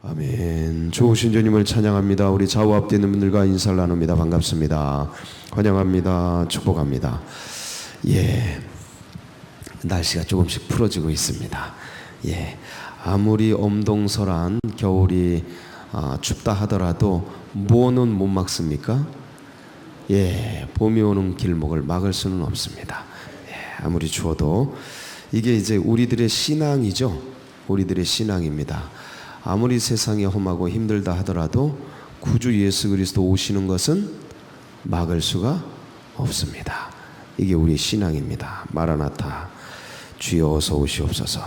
아멘. 좋으신 주님을 찬양합니다. 우리 좌우 앞에 있는 분들과 인사를 나눕니다. 반갑습니다. 환영합니다. 축복합니다. 날씨가 조금씩 풀어지고 있습니다. 아무리 엄동설한 겨울이 춥다 하더라도 뭐는 못 막습니까? 봄이 오는 길목을 막을 수는 없습니다. 아무리 추워도 이게 이제 우리들의 신앙이죠. 우리들의 신앙입니다. 아무리 세상이 험하고 힘들다 하더라도 구주 예수 그리스도 오시는 것은 막을 수가 없습니다. 이게 우리의 신앙입니다. 마라나타, 주여 어서 오시옵소서.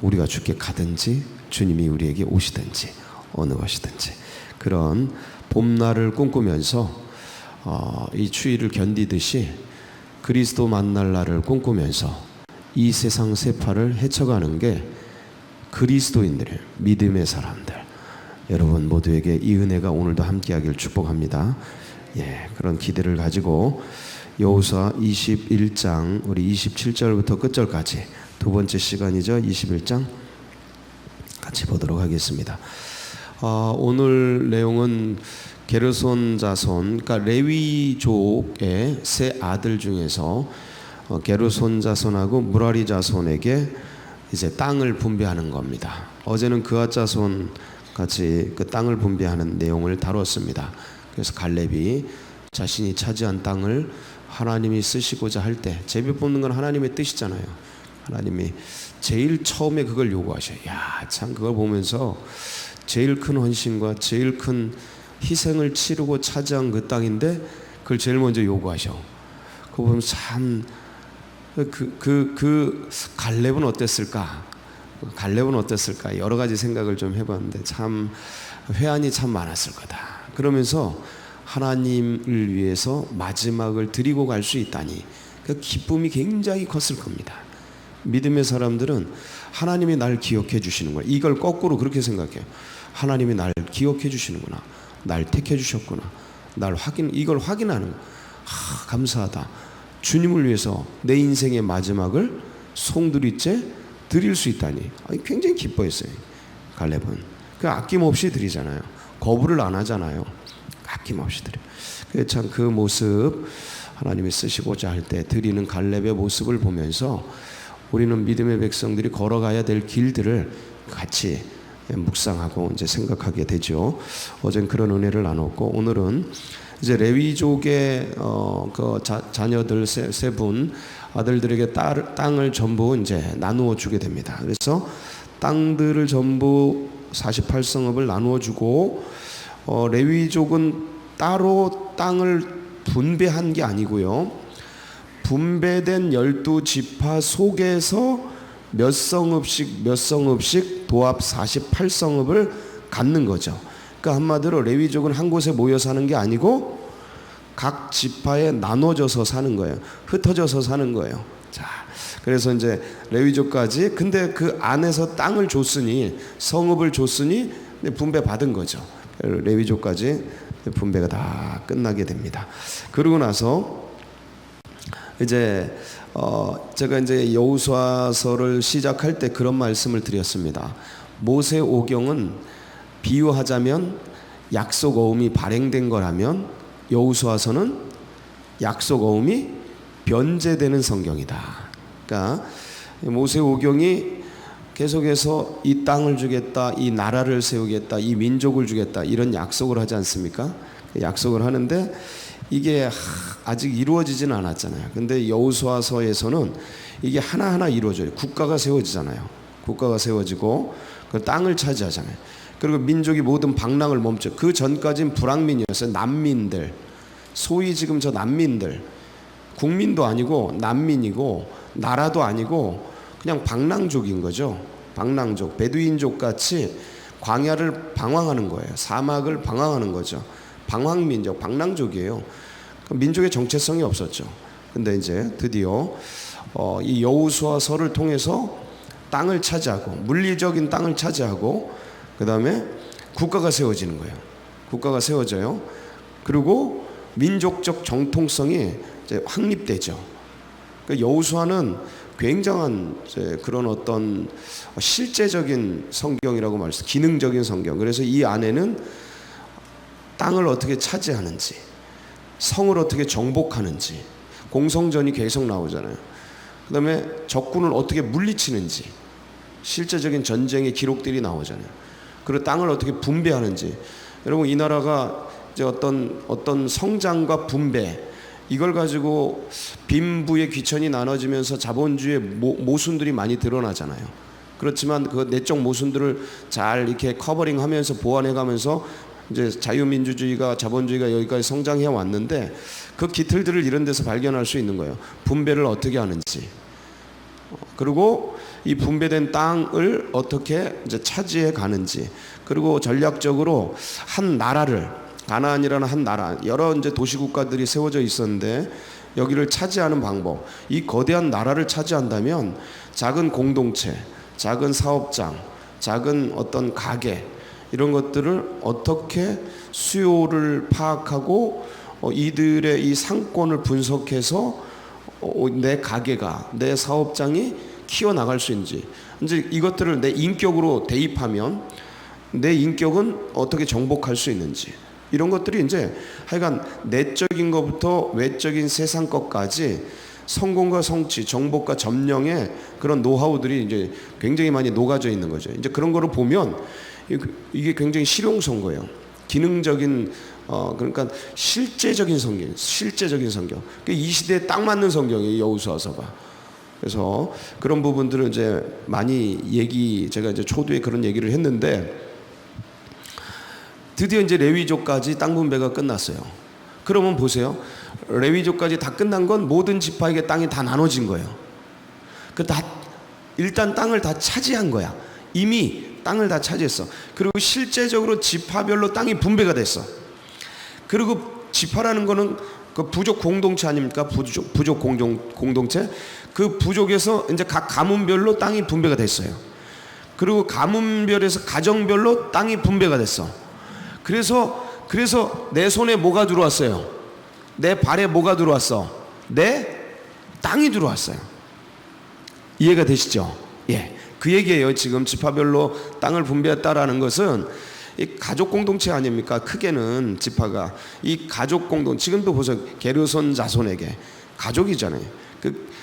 우리가 주께 가든지 주님이 우리에게 오시든지 어느 것이든지 그런 봄날을 꿈꾸면서 이 추위를 견디듯이 그리스도 만날 날을 꿈꾸면서 이 세상 세파를 헤쳐가는 게 그리스도인들의 믿음의 사람들, 여러분 모두에게 이 은혜가 오늘도 함께하길 축복합니다. 그런 기대를 가지고 여호수아 21장 우리 27절부터 끝절까지 두 번째 시간이죠. 21장 같이 보도록 하겠습니다. 오늘 내용은 게르손 자손, 그러니까 레위족의 세 아들 중에서 게르손 자손하고 무라리 자손에게 이제 땅을 분배하는 겁니다. 어제는 그앗 자손 같이 그 땅을 분배하는 내용을 다뤘습니다. 그래서 갈렙이 자신이 차지한 땅을 하나님이 쓰시고자 할 때, 제비 뽑는 건 하나님의 뜻이잖아요. 하나님이 제일 처음에 그걸 요구하셔요. 참 그걸 보면서 제일 큰 헌신과 제일 큰 희생을 치르고 차지한 그 땅인데 그걸 제일 먼저 요구하셔. 그거 보면 참 갈렙은 어땠을까? 갈렙은 어땠을까? 여러 가지 생각을 좀 해봤는데 참 회한이 참 많았을 거다. 그러면서 하나님을 위해서 마지막을 드리고 갈 수 있다니 그 기쁨이 굉장히 컸을 겁니다. 믿음의 사람들은 하나님이 날 기억해 주시는 거야. 이걸 거꾸로 그렇게 생각해요. 하나님이 날 기억해 주시는구나. 날 택해 주셨구나. 이걸 확인하는 거야. 감사하다. 주님을 위해서 내 인생의 마지막을 송두리째 드릴 수 있다니 굉장히 기뻐했어요. 갈렙은 아낌없이 드리잖아요. 거부를 안 하잖아요. 아낌없이 드려. 참 그 모습 하나님이 쓰시고자 할 때 드리는 갈렙의 모습을 보면서 우리는 믿음의 백성들이 걸어가야 될 길들을 같이 묵상하고 이제 생각하게 되죠. 어젠 그런 은혜를 나눴고 오늘은 이제 레위족의 그 자녀들 세 분 아들들에게 땅을 전부 이제 나누어 주게 됩니다. 그래서 땅들을 전부 48성읍을 나누어 주고 레위족은 따로 땅을 분배한 게 아니고요. 분배된 12지파 속에서 몇 성읍씩 도합 48성읍을 갖는 거죠. 그러니까 한마디로 레위족은 한 곳에 모여 사는 게 아니고 각 지파에 나눠져서 사는 거예요. 흩어져서 사는 거예요. 자, 그래서 이제 레위족까지 근데 그 안에서 땅을 줬으니 성읍을 줬으니 분배 받은 거죠. 레위족까지 분배가 다 끝나게 됩니다. 그러고 나서 이제 제가 이제 여호수아서를 시작할 때 그런 말씀을 드렸습니다. 모세 오경은 비유하자면 약속 어음이 발행된 거라면 여호수아서는 약속 어음이 변제되는 성경이다. 그러니까 모세 오경이 계속해서 이 땅을 주겠다, 이 나라를 세우겠다, 이 민족을 주겠다 이런 약속을 하지 않습니까? 약속을 하는데 이게 아직 이루어지지는 않았잖아요. 근데 여호수아서에서는 이게 하나하나 이루어져요. 국가가 세워지잖아요. 국가가 세워지고 그 땅을 차지하잖아요. 그리고 민족이 모든 방랑을 멈춰. 그 전까지는 불황민이었어요. 난민들. 소위 지금 저 난민들. 국민도 아니고 난민이고 나라도 아니고 그냥 방랑족인 거죠. 방랑족, 베두인족 같이 광야를 방황하는 거예요. 사막을 방황하는 거죠. 방황민족, 방랑족이에요. 민족의 정체성이 없었죠. 근데 이제 드디어 이 여호수아서를 통해서 땅을 차지하고 물리적인 땅을 차지하고 그 다음에 국가가 세워지는 거예요. 국가가 세워져요. 그리고 민족적 정통성이 이제 확립되죠. 그러니까 여호수아는 굉장한 이제 그런 어떤 실제적인 성경이라고 말했어요. 기능적인 성경. 그래서 이 안에는 땅을 어떻게 차지하는지, 성을 어떻게 정복하는지, 공성전이 계속 나오잖아요. 그 다음에 적군을 어떻게 물리치는지, 실제적인 전쟁의 기록들이 나오잖아요. 그리고 땅을 어떻게 분배하는지. 여러분, 이 나라가 이제 어떤 성장과 분배, 이걸 가지고 빈부의 귀천이 나눠지면서 자본주의의 모순들이 많이 드러나잖아요. 그렇지만 그 내적 모순들을 잘 이렇게 커버링하면서 보완해가면서 이제 자유민주주의가, 자본주의가 여기까지 성장해 왔는데, 그 기틀들을 이런 데서 발견할 수 있는 거예요. 분배를 어떻게 하는지, 그리고 이 분배된 땅을 어떻게 이제 차지해 가는지, 그리고 전략적으로 한 나라를, 가나안이라는 한 나라, 여러 이제 도시국가들이 세워져 있었는데 여기를 차지하는 방법, 이 거대한 나라를 차지한다면 작은 공동체, 작은 사업장, 작은 어떤 가게, 이런 것들을 어떻게 수요를 파악하고 이들의 이 상권을 분석해서 내 가게가, 내 사업장이 키워나갈 수 있는지, 이제 이것들을 내 인격으로 대입하면 내 인격은 어떻게 정복할 수 있는지, 이런 것들이 이제 하여간 내적인 것부터 외적인 세상 것까지 성공과 성취, 정복과 점령의 그런 노하우들이 이제 굉장히 많이 녹아져 있는 거죠. 이제 그런 거를 보면 이게 굉장히 실용성거예요. 기능적인 그러니까 실제적인 성경, 실제적인 성경. 이 시대에 딱 맞는 성경이에요, 여호수아서가. 그래서 그런 부분들을 이제 많이 제가 이제 초두에 그런 얘기를 했는데, 드디어 이제 레위족까지 땅 분배가 끝났어요. 그러면 보세요, 레위족까지 다 끝난 건 모든 지파에게 땅이 다 나눠진 거예요. 일단 땅을 다 차지한 거야. 이미 땅을 다 차지했어. 그리고 실제적으로 지파별로 땅이 분배가 됐어. 그리고 지파라는 거는 그 부족 공동체 아닙니까? 부족 공동체. 그 부족에서 이제 각 가문별로 땅이 분배가 됐어요. 그리고 가문별에서 가정별로 땅이 분배가 됐어. 그래서 내 손에 뭐가 들어왔어요? 내 발에 뭐가 들어왔어? 내 땅이 들어왔어요. 이해가 되시죠? 예. 그 얘기예요. 지금 지파별로 땅을 분배했다라는 것은 이 가족 공동체 아닙니까? 크게는 지파가 이 가족 공동, 지금도 보세요. 게르손 자손에게 가족이잖아요.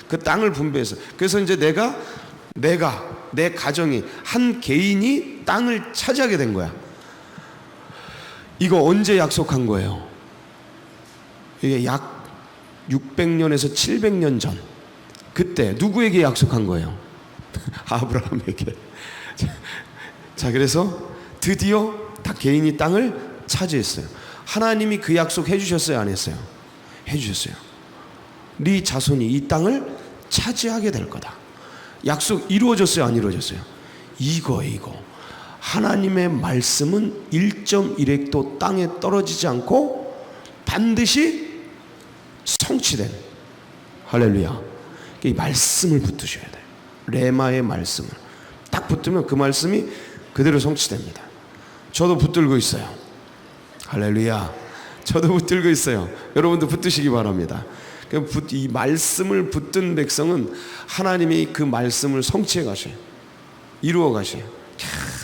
그 땅을 분배해서, 그래서 이제 내가 내 가정이, 한 개인이 땅을 차지하게 된 거야. 이거 언제 약속한 거예요? 이게 약 600년에서 700년 전, 그때 누구에게 약속한 거예요? 아브라함에게. 자, 그래서 드디어 다 개인이 땅을 차지했어요. 하나님이 그 약속 해주셨어요, 안 했어요? 해주셨어요. 네 자손이 이 땅을 차지하게 될 거다. 약속 이루어졌어요, 안 이루어졌어요? 이거 하나님의 말씀은 1.1획도 땅에 떨어지지 않고 반드시 성취된, 할렐루야. 이 말씀을 붙드셔야 돼요. 레마의 말씀을 딱 붙들면 그 말씀이 그대로 성취됩니다. 저도 붙들고 있어요. 할렐루야. 저도 붙들고 있어요. 여러분도 붙드시기 바랍니다. 이 말씀을 붙든 백성은 하나님이 그 말씀을 성취해 가셔요. 이루어 가셔요.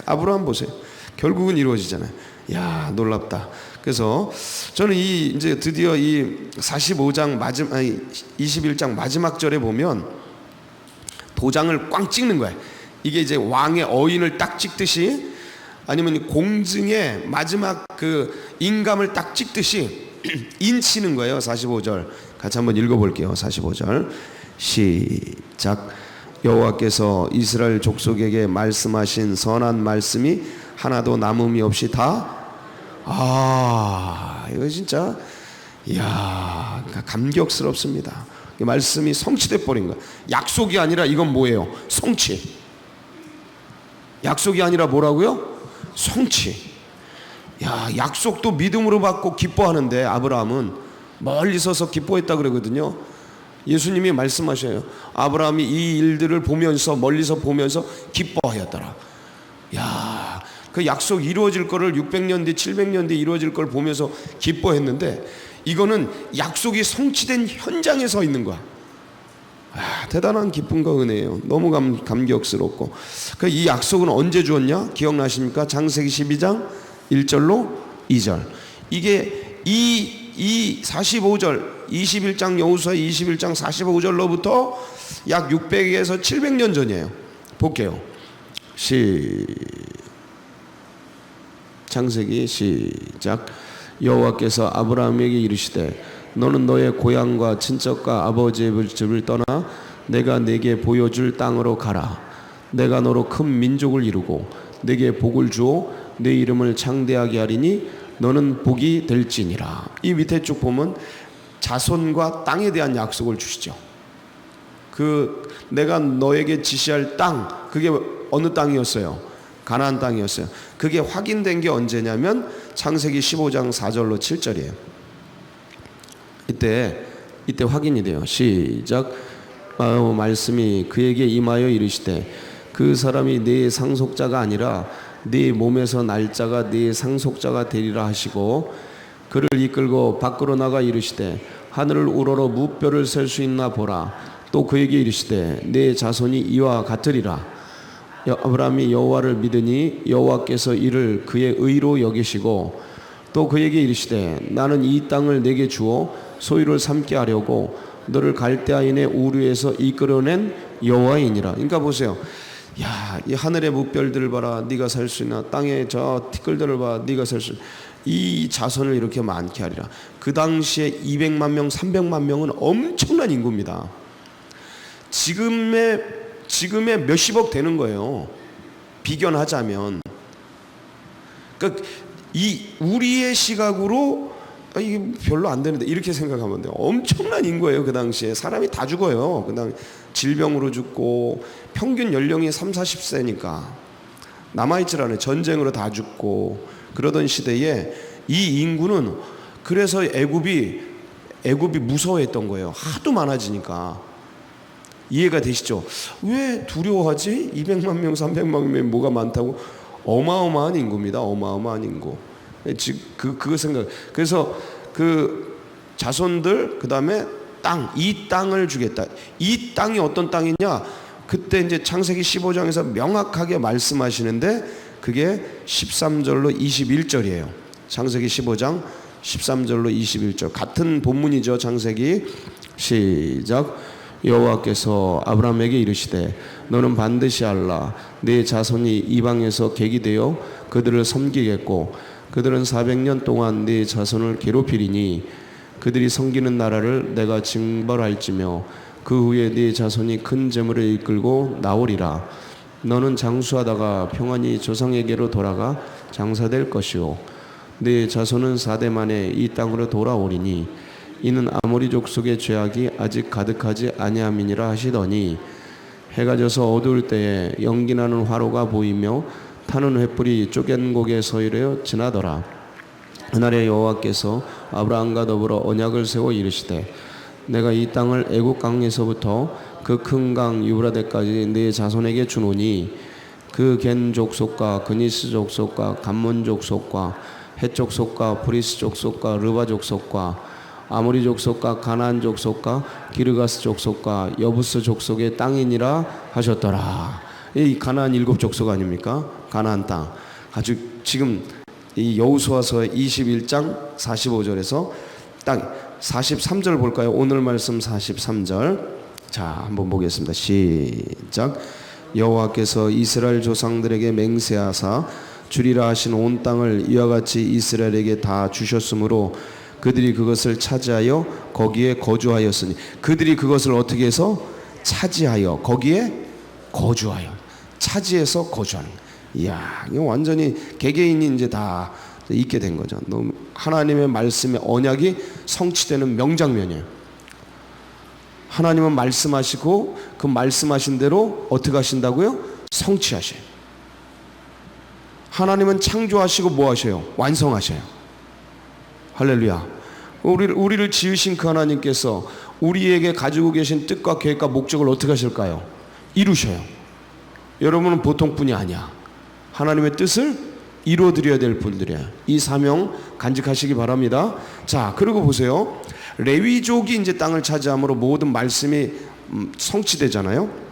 아브라함 보세요. 결국은 이루어지잖아요. 야, 놀랍다. 그래서 저는 이제 드디어 이 45장 21장 마지막 절에 보면 도장을 꽝 찍는 거예요. 이게 이제 왕의 어인을 딱 찍듯이, 아니면 공증의 마지막 그 인감을 딱 찍듯이 인치는 거예요. 45절 같이 한번 읽어볼게요. 45절 시작. 여호와께서 이스라엘 족속에게 말씀하신 선한 말씀이 하나도 남음이 없이 다, 이거 진짜, 이야, 감격스럽습니다. 이 말씀이 성취돼 버린 거야. 약속이 아니라 이건 뭐예요? 성취. 약속이 아니라 뭐라고요? 성취. 야, 약속도 믿음으로 받고 기뻐하는데 아브라함은 멀리 서서 기뻐했다 그러거든요. 예수님이 말씀하셔요. 아브라함이 이 일들을 보면서, 멀리서 보면서 기뻐하였더라. 야, 그 약속 이루어질 거를 600년 뒤 700년 뒤 이루어질 걸 보면서 기뻐했는데, 이거는 약속이 성취된 현장에 서 있는 거야. 대단한 기쁨과 은혜예요. 너무 감격스럽고. 이 약속은 언제 주었냐? 기억나십니까? 창세기 12장 1절로 2절. 이게 이 45절 21장 여호수아 21장 45절로부터 약 600에서 700년 전이에요. 볼게요. 창세기 시작. 여호와께서 아브라함에게 이르시되 너는 너의 고향과 친척과 아버지의 집을 떠나 내가 네게 보여줄 땅으로 가라. 내가 너로 큰 민족을 이루고 네게 복을 주어 네 이름을 창대하게 하리니 너는 복이 될지니라. 이 밑에 쭉 보면 자손과 땅에 대한 약속을 주시죠. 내가 너에게 지시할 땅, 그게 어느 땅이었어요? 가나안 땅이었어요. 그게 확인된 게 언제냐면 창세기 15장 4절로 7절이에요. 이때 확인이 돼요. 시작. 말씀이 그에게 임하여 이르시되 그 사람이 네 상속자가 아니라 네 몸에서 날짜가 네 상속자가 되리라 하시고 그를 이끌고 밖으로 나가 이르시되 하늘을 우러러 무뼈를 셀 수 있나 보라. 또 그에게 이르시되 네 자손이 이와 같으리라. 아브라함이 여호와를 믿으니 여호와께서 이를 그의 의로 여기시고 또 그에게 이르시되 나는 이 땅을 내게 주어 소유를 삼게 하려고 너를 갈대아인의 우르에서 이끌어낸 여호와이니라. 그러니까 보세요. 야, 이 하늘의 무별들을 봐라. 네가 살 수 있나? 땅의 저 티끌들을 봐. 네가 살 수. 이 자손을 이렇게 많게 하리라. 그 당시에 200만 명, 300만 명은 엄청난 인구입니다. 지금의 몇십억 되는 거예요. 비견하자면. 그러니까 우리의 시각으로 이게 별로 안 되는데 이렇게 생각하면 돼요. 엄청난 인구예요. 그 당시에 사람이 다 죽어요. 그다음 질병으로 죽고 평균 연령이 30-40세니까 남아있질 않아요. 전쟁으로 다 죽고 그러던 시대에 이 인구는 그래서 애굽이 무서워했던 거예요. 하도 많아지니까. 이해가 되시죠? 왜 두려워하지? 200만 명, 300만 명이 뭐가 많다고? 어마어마한 인구입니다. 어마어마한 인구. 그거 생각. 그래서 그 자손들 그다음에 이 땅을 주겠다. 이 땅이 어떤 땅이냐? 그때 이제 창세기 15장에서 명확하게 말씀하시는데 그게 13절로 21절이에요. 창세기 15장 13절로 21절. 같은 본문이죠. 창세기 시작. 여호와께서 아브라함에게 이르시되 너는 반드시 알라. 네 자손이 이방에서 객이 되어 그들을 섬기겠고 그들은 400년 동안 네 자손을 괴롭히리니 그들이 섬기는 나라를 내가 징벌할지며 그 후에 네 자손이 큰 재물을 이끌고 나오리라. 너는 장수하다가 평안히 조상에게로 돌아가 장사될 것이요 네 자손은 4대 만에 이 땅으로 돌아오리니 이는 아모리 족속의 죄악이 아직 가득하지 아니함이니라 하시더니 해가 져서 어두울 때에 연기나는 화로가 보이며 타는 횃불이 쪼갠 곡에 서이려 지나더라. 그날에 여호와께서 아브라함과 더불어 언약을 세워 이르시되 내가 이 땅을 애굽 강에서부터 그 큰 강 유브라데까지 네 자손에게 주노니 그 겐 족속과 그니스 족속과 감몬 족속과 헷 족속과 브리스 족속과 르바 족속과 아모리 족속과 가나안 족속과 기르가스 족속과 여부스 족속의 땅이니라 하셨더라. 이 가나안 7족속 아닙니까? 가나안 땅. 아주 지금 이 여호수아서 21장 45절에서 딱 43절 볼까요? 오늘 말씀 43절. 자, 한번 보겠습니다. 시작. 여호와께서 이스라엘 조상들에게 맹세하사 주리라 하신 온 땅을 이와 같이 이스라엘에게 다 주셨으므로 그들이 그것을 차지하여 거기에 거주하였으니 그들이 그것을 어떻게 해서 차지하여 거기에 거주하여 차지해서 거주하는 거예요. 이야, 이거 완전히 개개인이 이제 다 있게 된 거죠. 하나님의 말씀의 언약이 성취되는 명장면이에요. 하나님은 말씀하시고 그 말씀하신 대로 어떻게 하신다고요? 성취하셔요. 하나님은 창조하시고 뭐 하셔요? 완성하셔요. 할렐루야. 우리를 지으신 그 하나님께서 우리에게 가지고 계신 뜻과 계획과 목적을 어떻게 하실까요? 이루셔요. 여러분은 보통 분이 아니야. 하나님의 뜻을 이루어드려야 될 분들이에요. 이 사명 간직하시기 바랍니다. 자, 그리고 보세요. 레위족이 이제 땅을 차지함으로 모든 말씀이 성취되잖아요.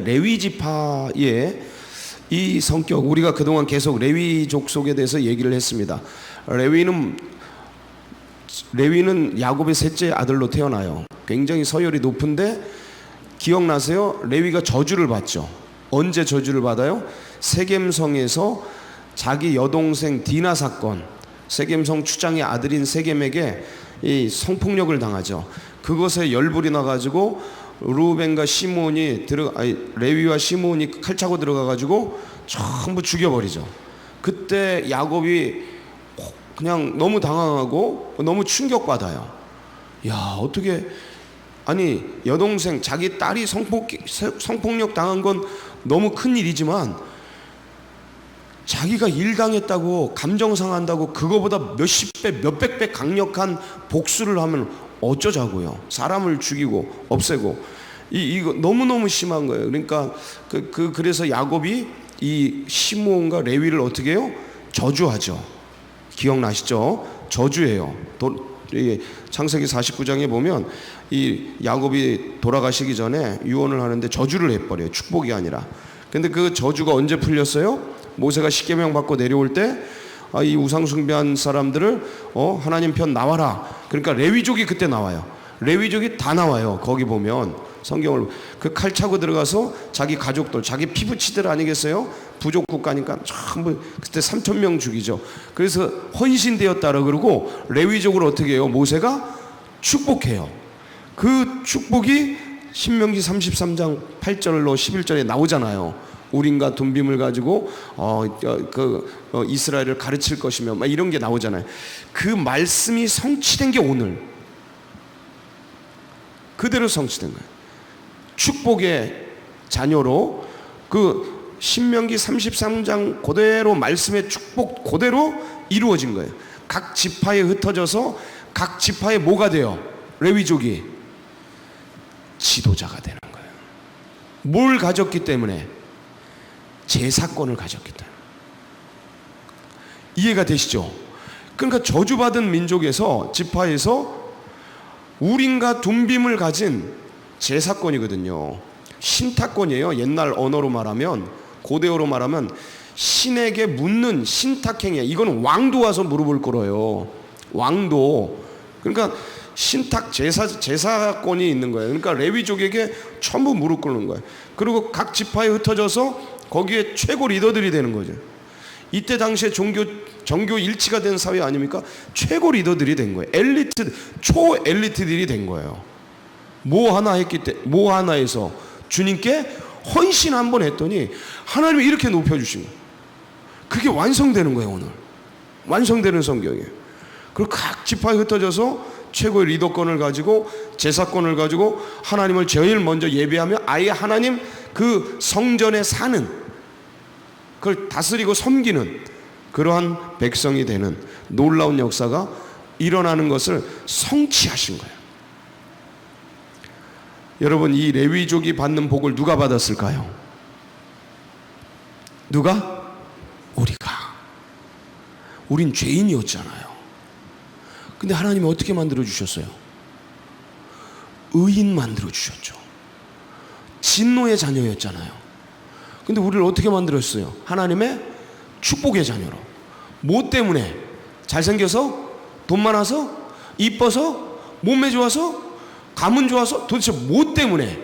레위 지파의 이 성격, 우리가 그동안 계속 레위 족속에 대해서 얘기를 했습니다. 레위는 야곱의 셋째 아들로 태어나요. 굉장히 서열이 높은데 기억나세요? 레위가 저주를 받죠. 언제 저주를 받아요? 세겜성에서 자기 여동생 디나 사건, 세겜성 추장의 아들인 세겜에게 이 성폭력을 당하죠. 그것에 열불이 나가지고 루벤과 레위와 시몬이 칼 차고 들어가가지고 전부 죽여버리죠. 그때 야곱이 그냥 너무 당황하고 너무 충격받아요. 야, 어떻게, 아니 여동생 자기 딸이 성폭력 당한 건 너무 큰 일이지만 자기가 일 당했다고 감정 상한다고 그거보다 몇십 배 몇백 배 강력한 복수를 하면 어쩌자고요. 사람을 죽이고 없애고 이거 너무너무 심한 거예요. 그러니까 그래서 야곱이 이 시므온과 레위를 어떻게 해요? 저주하죠. 기억나시죠? 저주해요. 창세기 49장에 보면 이 야곱이 돌아가시기 전에 유언을 하는데 저주를 해버려요. 축복이 아니라. 근데 그 저주가 언제 풀렸어요? 모세가 십계명 받고 내려올 때 이 우상 숭배한 사람들을 하나님 편 나와라. 그러니까 레위족이 그때 나와요. 레위족이 다 나와요. 거기 보면 성경을 그 칼 차고 들어가서 자기 가족들, 자기 피부치들 아니겠어요? 부족 국가니까 전부 그때 3,000명 죽이죠. 그래서 헌신되었다라 그러고 레위족을 어떻게 해요? 모세가 축복해요. 그 축복이 신명기 33장 8절로 11절에 나오잖아요. 우림과 둠빔을 가지고 이스라엘을 가르칠 것이며 막 이런 게 나오잖아요. 그 말씀이 성취된 게 오늘 그대로 성취된 거예요. 축복의 자녀로 그 신명기 33장 그대로 말씀의 축복 그대로 이루어진 거예요. 각 지파에 흩어져서 각 지파에 뭐가 돼요? 레위족이 지도자가 되는 거예요. 뭘 가졌기 때문에? 제사권을 가졌기 때문에. 이해가 되시죠? 그러니까 저주받은 민족에서 지파에서 우림과 둠빔을 가진 제사권이거든요. 신탁권이에요. 옛날 언어로 말하면, 고대어로 말하면 신에게 묻는 신탁행위야. 이건 왕도 와서 무릎을 꿇어요. 왕도. 그러니까 신탁 제사권이 있는 거예요. 그러니까 레위족에게 전부 무릎 꿇는 거예요. 그리고 각 지파에 흩어져서 거기에 최고 리더들이 되는 거죠. 이때 당시에 정교 일치가 된 사회 아닙니까? 최고 리더들이 된 거예요. 초엘리트들이 된 거예요. 뭐 하나에서 주님께 헌신 한번 했더니 하나님이 이렇게 높여주신 거예요. 그게 완성되는 거예요. 오늘 완성되는 성경이에요. 그리고 각 지파에 흩어져서 최고의 리더권을 가지고 제사권을 가지고 하나님을 제일 먼저 예배하며 아예 하나님 그 성전에 사는, 그걸 다스리고 섬기는 그러한 백성이 되는 놀라운 역사가 일어나는 것을 성취하신 거예요. 여러분, 이 레위족이 받는 복을 누가 받았을까요? 누가? 우리가. 우린 죄인이었잖아요. 근데 하나님이 어떻게 만들어 주셨어요? 의인 만들어 주셨죠. 진노의 자녀였잖아요. 근데 우리를 어떻게 만들었어요? 하나님의 축복의 자녀로. 뭐 때문에? 잘생겨서? 돈 많아서? 이뻐서? 몸매 좋아서? 가문 좋아서? 도대체 뭐 때문에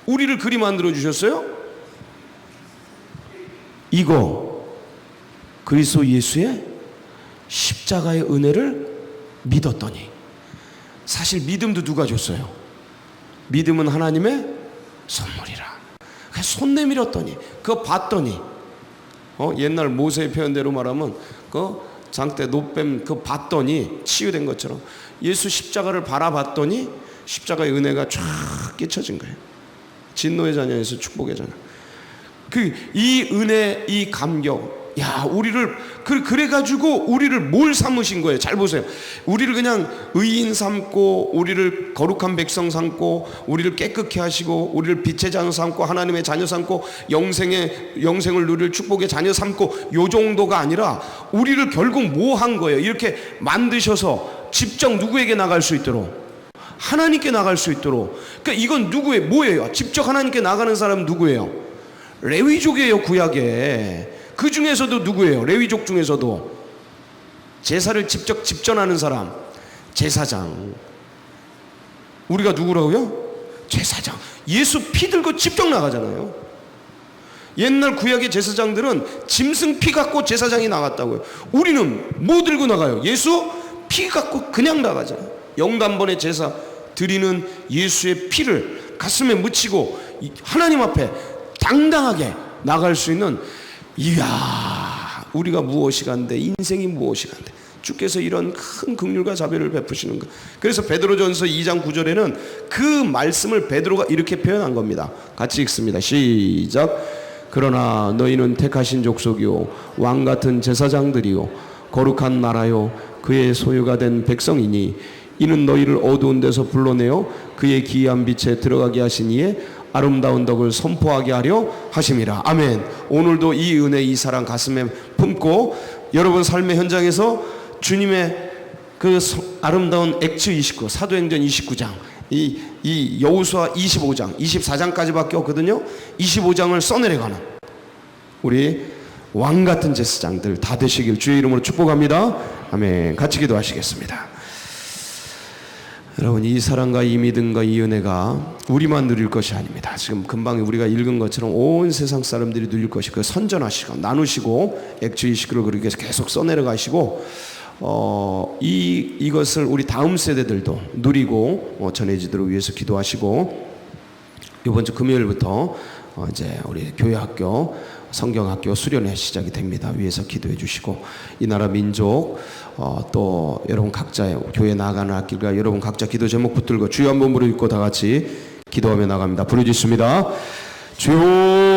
우리를 그리 만들어 주셨어요? 이거 그리스도 예수의 십자가의 은혜를 믿었더니. 사실 믿음도 누가 줬어요? 믿음은 하나님의 선물이라. 손 내밀었더니, 그거 봤더니, 옛날 모세의 표현대로 말하면 그 장대 노뱀 그 봤더니 치유된 것처럼 예수 십자가를 바라봤더니 십자가의 은혜가 쫙 끼쳐진 거예요. 진노의 자녀에서 축복의 자녀. 이 은혜, 이 감격, 야, 우리를 그래가지고 우리를 뭘 삼으신 거예요? 잘 보세요. 우리를 그냥 의인 삼고, 우리를 거룩한 백성 삼고, 우리를 깨끗게 하시고, 우리를 빛의 자녀 삼고, 하나님의 자녀 삼고, 영생을 누릴 축복의 자녀 삼고, 요 정도가 아니라 우리를 결국 뭐 한 거예요? 이렇게 만드셔서 직접 누구에게 나갈 수 있도록? 하나님께 나갈 수 있도록. 그러니까 이건 누구의 뭐예요? 직접 하나님께 나가는 사람은 누구예요? 레위족이에요. 구약에. 그 중에서도 누구예요? 레위족 중에서도 제사를 직접 집전하는 사람, 제사장. 우리가 누구라고요? 제사장. 예수 피 들고 직접 나가잖아요. 옛날 구약의 제사장들은 짐승 피 갖고 제사장이 나갔다고요. 우리는 뭐 들고 나가요? 예수 피 갖고 그냥 나가잖아요. 영단번의 제사 드리는 예수의 피를 가슴에 묻히고 하나님 앞에 당당하게 나갈 수 있는, 이야, 우리가 무엇이 간데, 인생이 무엇이 간데 주께서 이런 큰 긍휼과 자비를 베푸시는 것. 그래서 베드로전서 2장 9절에는 그 말씀을 베드로가 이렇게 표현한 겁니다. 같이 읽습니다. 시작. 그러나 너희는 택하신 족속이요 왕같은 제사장들이요 거룩한 나라요 그의 소유가 된 백성이니 이는 너희를 어두운 데서 불러내어 그의 기이한 빛에 들어가게 하신 이의 아름다운 덕을 선포하게 하려 하심이라. 아멘. 오늘도 이 은혜, 이 사랑 가슴에 품고 여러분 삶의 현장에서 주님의 그 아름다운 액츠 29, 사도행전 29장, 이 여호수아 25장, 24장까지밖에 없거든요. 25장을 써내려가는 우리 왕같은 제사장들 다 되시길 주의 이름으로 축복합니다. 아멘. 같이 기도하시겠습니다. 여러분, 이 사랑과 이 믿음과 이 은혜가 우리만 누릴 것이 아닙니다. 지금 금방 우리가 읽은 것처럼 온 세상 사람들이 누릴 것이, 그 선전하시고 나누시고 액주 29를 그렇게 계속 써내려가시고 이것을 우리 다음 세대들도 누리고 전해지도록 위해서 기도하시고, 이번 주 금요일부터 이제 우리 교회학교 성경학교 수련회 시작이 됩니다. 위에서 기도해 주시고, 이 나라 민족 또 여러분 각자의 교회 나가는 학길과 여러분 각자 기도 제목 붙들고 주여 한번 부르고 다 같이 기도하며 나갑니다. 부르짖습니다. 주여